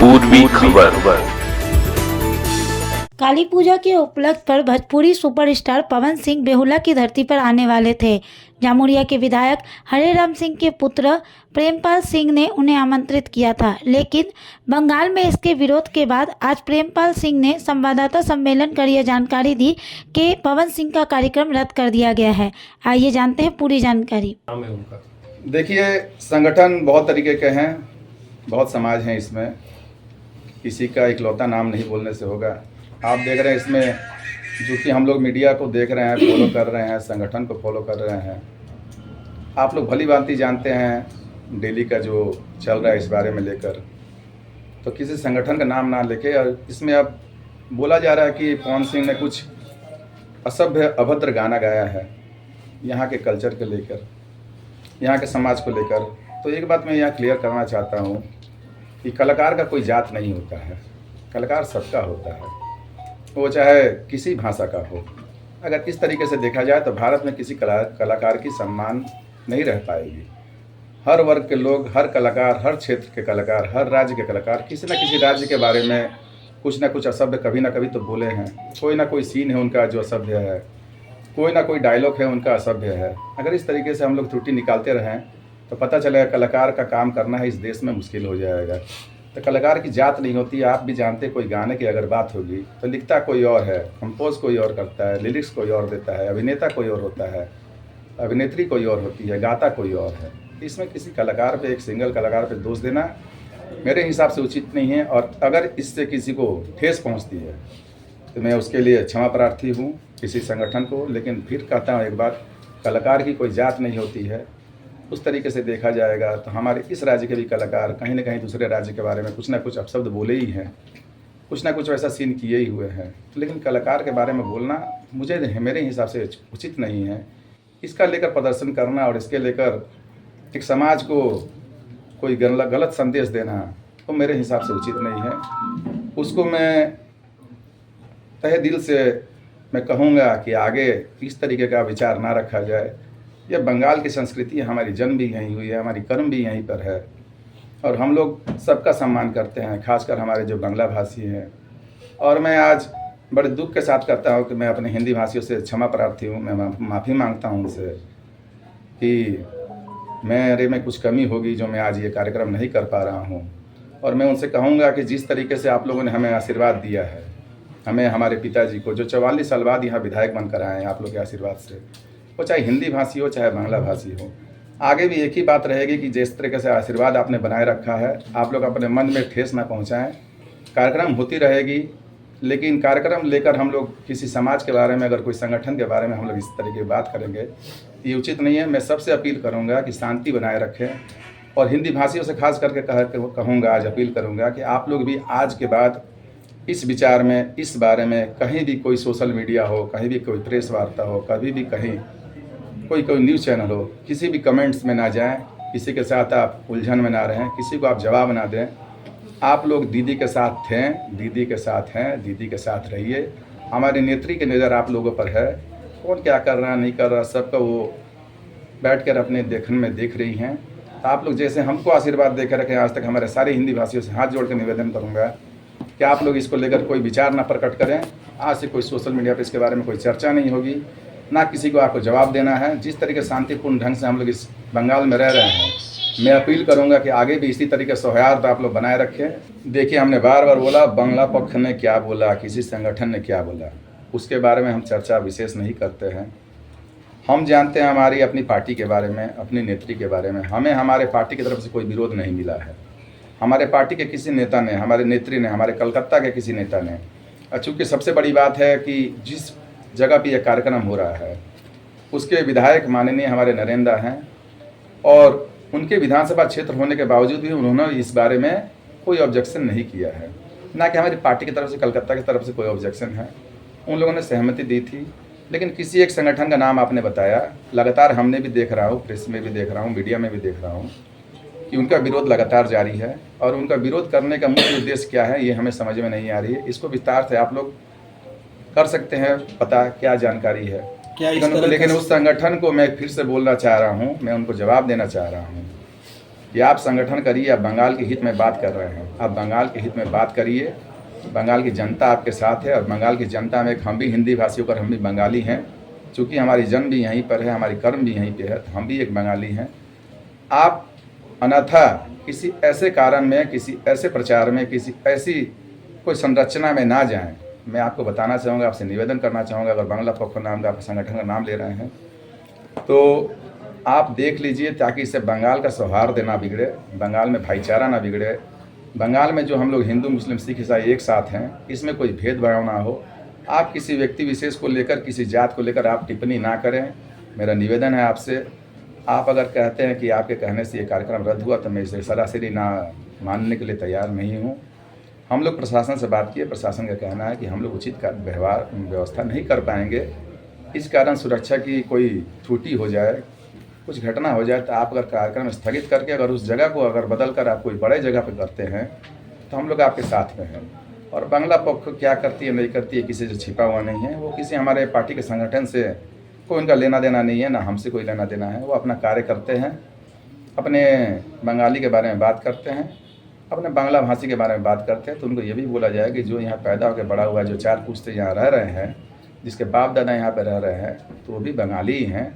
पूर्वी खबर। काली पूजा के उपलक्ष्य पर भोजपुरी सुपरस्टार पवन सिंह बेहुला की धरती पर आने वाले थे। जामुरिया के विधायक हरेराम सिंह के पुत्र प्रेमपाल सिंह ने उन्हें आमंत्रित किया था, लेकिन बंगाल में इसके विरोध के बाद आज प्रेमपाल सिंह ने संवाददाता सम्मेलन कर यह जानकारी दी कि पवन सिंह का कार्यक्रम रद्द कर दिया गया है। आइए जानते हैं पूरी जानकारी। देखिए, संगठन बहुत तरीके के हैं, बहुत समाज हैं, इसमें किसी का इकलौता नाम नहीं बोलने से होगा। आप देख रहे हैं इसमें जो कि हम लोग मीडिया को देख रहे हैं, फॉलो कर रहे हैं, संगठन को फॉलो कर रहे हैं। आप लोग भली भांति जानते हैं दिल्ली का जो चल रहा है इस बारे में लेकर, तो किसी संगठन का नाम ना लेके और इसमें अब बोला जा रहा है कि पवन सिंह ने कुछ असभ्य अभद्र गाना गाया है यहाँ के कल्चर को लेकर, यहाँ के समाज को लेकर। तो एक बात मैं यहाँ क्लियर करना चाहता हूँ कि कलाकार का कोई जात नहीं होता है, कलाकार सबका होता है, वो चाहे किसी भाषा का हो। अगर इस तरीके से देखा जाए तो भारत में किसी कलाकार की सम्मान नहीं रह पाएगी। हर वर्ग के लोग, हर कलाकार, हर क्षेत्र के कलाकार, हर राज्य के कलाकार किसी न किसी राज्य के बारे में कुछ ना कुछ असभ्य कभी ना कभी तो बोले हैं। कोई ना कोई सीन है उनका जो असभ्य है, कोई ना कोई डायलॉग है उनका असभ्य है। अगर इस तरीके से हम लोग त्रुटि निकालते रहें तो पता चलेगा कलाकार का काम करना है इस देश में मुश्किल हो जाएगा। तो कलाकार की जात नहीं होती। आप भी जानते, कोई गाने की अगर बात होगी तो लिखता कोई और है, कंपोज कोई और करता है, लिरिक्स कोई और देता है, अभिनेता कोई और होता है, अभिनेत्री कोई और होती है, गाता कोई और है। इसमें किसी कलाकार पे, एक सिंगल कलाकार पे दोष देना मेरे हिसाब से उचित नहीं है। और अगर इससे किसी को ठेस पहुँचती है तो मैं उसके लिए क्षमा प्रार्थी हूँ किसी संगठन को। लेकिन फिर कहता हूँ एक बात, कलाकार की कोई जात नहीं होती है। उस तरीके से देखा जाएगा तो हमारे इस राज्य के भी कलाकार कहीं ना कहीं दूसरे राज्य के बारे में कुछ ना कुछ अपशब्द बोले ही हैं, कुछ ना कुछ वैसा सीन किए ही हुए हैं। लेकिन कलाकार के बारे में बोलना मुझे मेरे हिसाब से उचित नहीं है। इसका लेकर प्रदर्शन करना और इसके लेकर एक समाज को कोई गलत संदेश देना वो मेरे हिसाब से उचित नहीं है। उसको मैं तहे दिल से मैं कहूँगा कि आगे इस तरीके का विचार ना रखा जाए। यह बंगाल की संस्कृति है, हमारी जन्म भी यहीं हुई है, हमारी कर्म भी यहीं पर है और हम लोग सबका सम्मान करते हैं, खासकर हमारे जो बांग्ला भाषी हैं। और मैं आज बड़े दुख के साथ कहता हूँ कि मैं अपने हिंदी भाषियों से क्षमा प्रार्थी हूँ, मैं माफ़ी मांगता हूँ उनसे कि मेरे में कुछ कमी होगी जो मैं आज ये कार्यक्रम नहीं कर पा रहा हूँ। और मैं उनसे कहूँगा कि जिस तरीके से आप लोगों ने हमें आशीर्वाद दिया है, हमें, हमारे पिताजी को जो 44 साल बाद यहाँ विधायक बनकर आए हैं आप लोग के आशीर्वाद से, वो चाहे हिंदी भाषी हो चाहे बांग्ला भाषी हो, आगे भी एक ही बात रहेगी कि जिस तरीके से आशीर्वाद आपने बनाए रखा है, आप लोग अपने मन में ठेस ना पहुँचाएँ। कार्यक्रम होती रहेगी, लेकिन कार्यक्रम लेकर हम लोग किसी समाज के बारे में, अगर कोई संगठन के बारे में हम लोग इस तरीके की बात करेंगे ये उचित नहीं है। मैं सबसे अपील करूँगा कि शांति बनाए रखें और हिंदी भाषियों से खास करके कहूँगा, आज अपील करूँगा कि आप लोग भी आज के बाद इस विचार में, इस बारे में कहीं भी कोई सोशल मीडिया हो, कहीं भी कोई प्रेस वार्ता हो, कभी भी कहीं कोई न्यूज़ चैनल हो, किसी भी कमेंट्स में ना जाएं, किसी के साथ आप उलझन में ना रहें, किसी को आप जवाब ना दें। आप लोग दीदी के साथ थे, दीदी के साथ हैं, दीदी के साथ रहिए। हमारी नेत्री की नज़र आप लोगों पर है, कौन क्या कर रहा नहीं कर रहा सबका वो बैठ कर अपने देखने में देख रही हैं। तो आप लोग जैसे हमको आशीर्वाद देकर रखें आज तक, हमारे सारे हिंदी भाषियों से हाथ जोड़ कर निवेदन करूँगा कि आप लोग इसको लेकर कोई विचार ना प्रकट करें। आज से कोई सोशल मीडिया पर इसके बारे में कोई चर्चा नहीं होगी, ना किसी को आपको जवाब देना है। जिस तरीके शांतिपूर्ण ढंग से हम लोग इस बंगाल में रह रहे हैं, मैं अपील करूंगा कि आगे भी इसी तरीके सौहार्द आप लोग बनाए रखें। देखिए, हमने बार बार बोला बांग्ला पक्ष ने क्या बोला, किसी संगठन ने क्या बोला, उसके बारे में हम चर्चा विशेष नहीं करते हैं। हम जानते हैं हमारी अपनी पार्टी के बारे में, अपनी नेत्री के बारे में। हमें हमारे पार्टी की तरफ से कोई विरोध नहीं मिला है। हमारे पार्टी के किसी नेता ने, हमारे नेत्री ने, हमारे कलकत्ता के किसी नेता ने, चूँकि सबसे बड़ी बात है कि जिस जगह पे यह कार्यक्रम हो रहा है उसके विधायक माननीय हमारे नरेंद्र हैं और उनके विधानसभा क्षेत्र होने के बावजूद भी उन्होंने इस बारे में कोई ऑब्जेक्शन नहीं किया है। ना कि हमारी पार्टी की तरफ से, कलकत्ता की तरफ से कोई ऑब्जेक्शन है। उन लोगों ने सहमति दी थी। लेकिन किसी एक संगठन का नाम आपने बताया, लगातार हमने भी देख रहा हूँ, प्रेस में भी देख रहा हूँ, मीडिया में भी देख रहा हूँ कि उनका विरोध लगातार जारी है। और उनका विरोध करने का मुख्य उद्देश्य क्या है ये हमें समझ में नहीं आ रही है। इसको विस्तार से आप लोग कर सकते हैं पता, क्या जानकारी है क्या। लेकिन उस संगठन को मैं फिर से बोलना चाह रहा हूँ, मैं उनको जवाब देना चाह रहा हूँ कि आप संगठन करिए, आप बंगाल के हित में बात कर रहे हैं, आप बंगाल के हित में बात करिए। बंगाल की जनता आपके साथ है और बंगाल की जनता में हम भी हिंदी भाषी होकर हम भी बंगाली हैं, चूँकि हमारी जन्म भी यहीं पर है, हमारी कर्म भी यहीं पे है, तो हम भी एक बंगाली हैं। आप अन्यथा किसी ऐसे कारण में, किसी ऐसे प्रचार में, किसी ऐसी कोई संरचना में ना जाएं। मैं आपको बताना चाहूँगा, आपसे निवेदन करना चाहूँगा, अगर बांग्ला पक्ष नाम का आप संगठन का नाम ले रहे हैं तो आप देख लीजिए, ताकि इससे बंगाल का सौहार्द ना बिगड़े, बंगाल में भाईचारा ना बिगड़े, बंगाल में जो हम लोग हिंदू मुस्लिम सिख ईसाई एक साथ हैं, इसमें कोई भेदभाव ना हो। आप किसी व्यक्ति विशेष को लेकर, किसी जात को लेकर आप टिप्पणी ना करें। मेरा निवेदन है आपसे। आप अगर कहते हैं कि आपके कहने से ये कार्यक्रम रद्द हुआ, तो मैं इसे सरासरी ना मानने के लिए तैयार नहीं हूँ। हम लोग प्रशासन से बात किए, प्रशासन का कहना है कि हम लोग उचित व्यवस्था नहीं कर पाएंगे। इस कारण सुरक्षा की कोई त्रुटि हो जाए, कुछ घटना हो जाए, तो आप अगर कार्यक्रम स्थगित करके अगर उस जगह को अगर बदल कर आप कोई बड़े जगह पर करते हैं तो हम लोग आपके साथ में हैं। और बांग्ला पक्ष क्या करती है नहीं करती है किसी से छिपा हुआ नहीं है। वो किसी हमारे पार्टी के संगठन से कोई उनका लेना देना नहीं है, ना हमसे कोई लेना देना है। वो अपना कार्य करते हैं, अपने बंगाली के बारे में बात करते हैं, अपने बांग्ला भाषी के बारे में बात करते हैं। तो उनको ये भी बोला जाए कि जो यहाँ पैदा होकर बड़ा हुआ, जो 4 पुश्ते यहाँ रह रहे हैं, जिसके बाप दादा यहाँ पर रह रहे हैं, तो वो भी बंगाली ही हैं।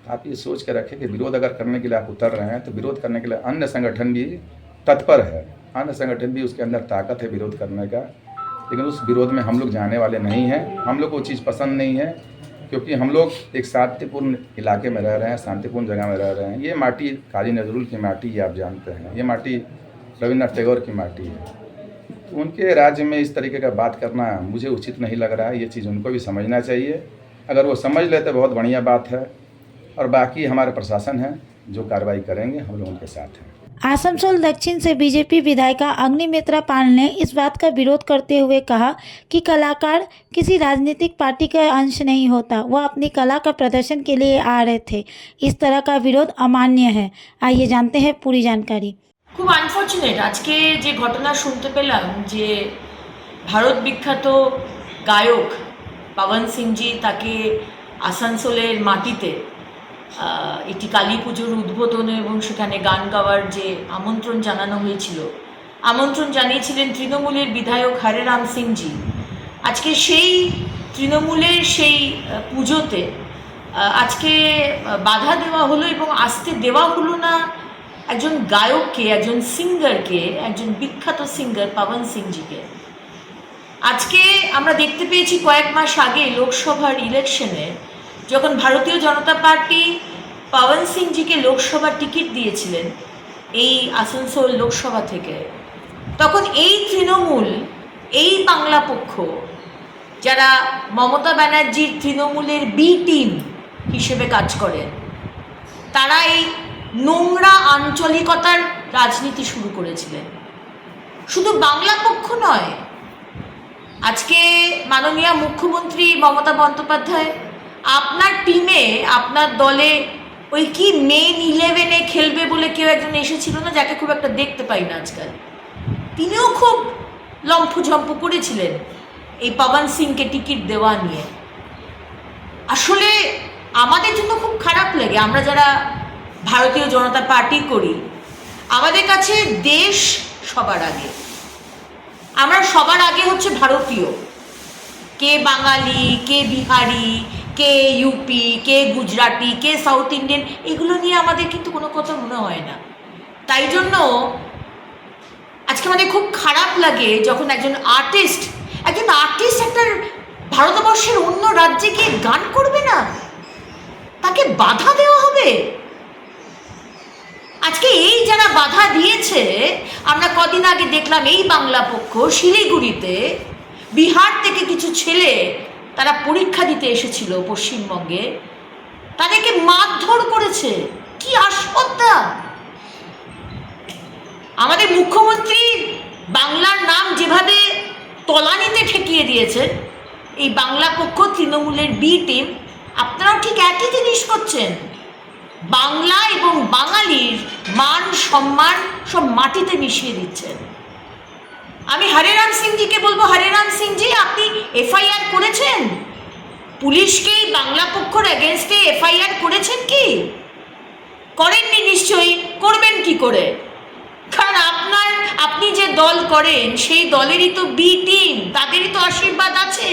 आप ये सोच के रखें कि विरोध अगर करने के लिए आप उतर रहे हैं तो विरोध करने के लिए अन्य संगठन भी तत्पर है, अन्य संगठन भी उसके अंदर ताकत है विरोध करने का। लेकिन उस विरोध में हम लोग जाने वाले नहीं हैं। हम लोग को वो चीज़ पसंद नहीं है, क्योंकि हम लोग एक शांतिपूर्ण इलाके में रह रहे हैं, शांतिपूर्ण जगह में रह रहे हैं। ये माटी काजी नजरुल की माटी, ये आप जानते हैं, ये माटी रविन्द्रनाथ टैगोर की माटी है। तो उनके राज्य में इस तरीके का बात करना मुझे उचित नहीं लग रहा है। ये चीज़ उनको भी समझना चाहिए। अगर वो समझ लेते बहुत बढ़िया बात है। और बाकी हमारे प्रशासन है, जो कार्रवाई करेंगे हम लोग उनके साथ हैं। आसनसोल दक्षिण से बीजेपी विधायिका अग्निमित्रा पाल ने इस बात का विरोध करते हुए कहा कि कलाकार किसी राजनीतिक पार्टी का अंश नहीं होता, वह अपनी कला का प्रदर्शन के लिए आ रहे थे। इस तरह का विरोध अमान्य है। आइए जानते हैं पूरी जानकारी। খুব আনফর্চুনেট আজকে যে ঘটনা শুনতে পেলাম যে ভারত বিখ্যাত গায়ক পাবন সিংজি তাকে আসানসোলের মাটিতে একটি কালী পুজোর উদ্বোধনে এবং সেখানে গান গাওয়ার যে আমন্ত্রণ জানানো হয়েছিল, আমন্ত্রণ জানিয়েছিলেন তৃণমূলের বিধায়ক হরেরাম সিংজি। আজকে সেই তৃণমূলের সেই পুজোতে আজকে বাধা দেওয়া হলো এবং আসতে দেওয়া হলো না একজন গায়ককে, একজন সিঙ্গারকে, একজন বিখ্যাত সিঙ্গার পাবন সিংজিকে। আজকে আমরা দেখতে পেয়েছি কয়েক মাস আগে লোকসভার ইলেকশনে যখন ভারতীয় জনতা পার্টি পাবন সিংজিকে লোকসভার টিকিট দিয়েছিলেন এই আসানসোল লোকসভা থেকে, তখন এই তৃণমূল, এই বাংলা পক্ষ, যারা মমতা ব্যানার্জির তৃণমূলের বি টিম হিসেবে কাজ করেন, তারা এই নোংরা আঞ্চলিকতার রাজনীতি শুরু করেছিলেন। শুধু বাংলা পক্ষ নয়, আজকে মাননীয় মুখ্যমন্ত্রী মমতা বন্দ্যোপাধ্যায় আপনার টিমে, আপনার দলে ওই কি মেন 11-এ খেলবে বলে কেউ একজন এসেছিল না, যাকে খুব একটা দেখতে পাই না আজকাল, তিনিও খুব লম্ফঝম্প করেছিলেন এই পাবন সিংকে টিকিট দেওয়া নিয়ে। আসলে আমাদের জন্য খুব খারাপ লাগে, আমরা যারা ভারতীয় জনতা পার্টি করি, আমাদের কাছে দেশ সবার আগে। আমরা সবার আগে হচ্ছে ভারতীয়। কে বাঙালি, কে বিহারি, কে ইউপি, কে গুজরাটি, কে সাউথ ইন্ডিয়ান, এগুলো নিয়ে আমাদের কিন্তু কোনো কথা মনে হয় না। তাই জন্য আজকে আমাদের খুব খারাপ লাগে যখন একজন আর্টিস্ট একটা ভারতবর্ষের অন্য রাজ্যে গিয়ে গান করবে না, তাকে বাধা দেওয়া হবে। আজকে এই যারা বাধা দিয়েছে, আমরা কদিন আগে দেখলাম এই বাংলা পক্ষ শিলিগুড়িতে বিহার থেকে কিছু ছেলে তারা পরীক্ষা দিতে এসেছিল পশ্চিমবঙ্গে, তাদেরকে মারধর করেছে। কি আস্পর্ধা! আমাদের মুখ্যমন্ত্রী বাংলার নাম যেভাবে তলানিতে ঠেকিয়ে দিয়েছেন, এই বাংলা পক্ষ তৃণমূলের বি টিম আপনারাও ঠিক একই জিনিস করছেন। বাংলা এবং বাঙালির মান সম্মান সব মাটিতে মিশিয়ে দিচ্ছেন। আমি হরেরাম সিংজিকে বলবো, হরেরাম সিংজি আপনি এফআইআর করেছেন? পুলিশকে বাংলা পক্ষর এগেনস্টে এফআইআর করেছেন কি? করেননি নিশ্চয়ই, করবেন কি করে? কারণ আপনি যে দল করেন সেই দলেরই তো বি টিম, তাদেরই তো আশীর্বাদ আছে।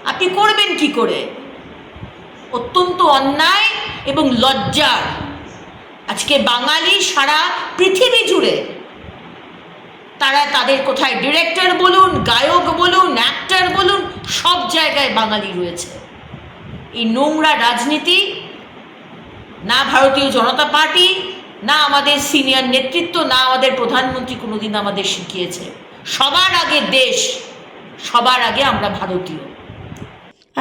আপনি করবেন কি করে? অত্যন্ত অন্যায় এবং লজ্জার। আজকে বাঙালি সারা পৃথিবী জুড়ে তারা তাদের কোথায় ডিরেক্টর বলুন, গায়ক বলুন, অ্যাক্টর বলুন, সব জায়গায় বাঙালি রয়েছে। এই নোংরা রাজনীতি না ভারতীয় জনতা পার্টি, না আমাদের সিনিয়র নেতৃত্ব, না আমাদের প্রধানমন্ত্রী কোনোদিন আমাদের শিখিয়েছে। সবার আগে দেশ, সবার আগে আমরা ভারতীয়।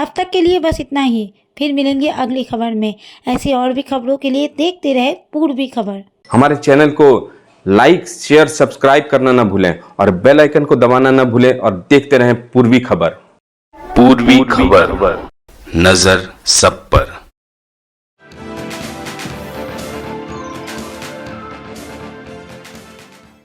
अब तक के लिए बस इतना ही। फिर मिलेंगे अगली खबर में। ऐसी और भी खबरों के लिए देखते रहे पूर्वी खबर। हमारे चैनल को लाइक, शेयर, सब्सक्राइब करना ना भूलें और बेल आइकन को दबाना ना भूलें और देखते रहें पूर्वी खबर। पूर्वी खबर, नजर सब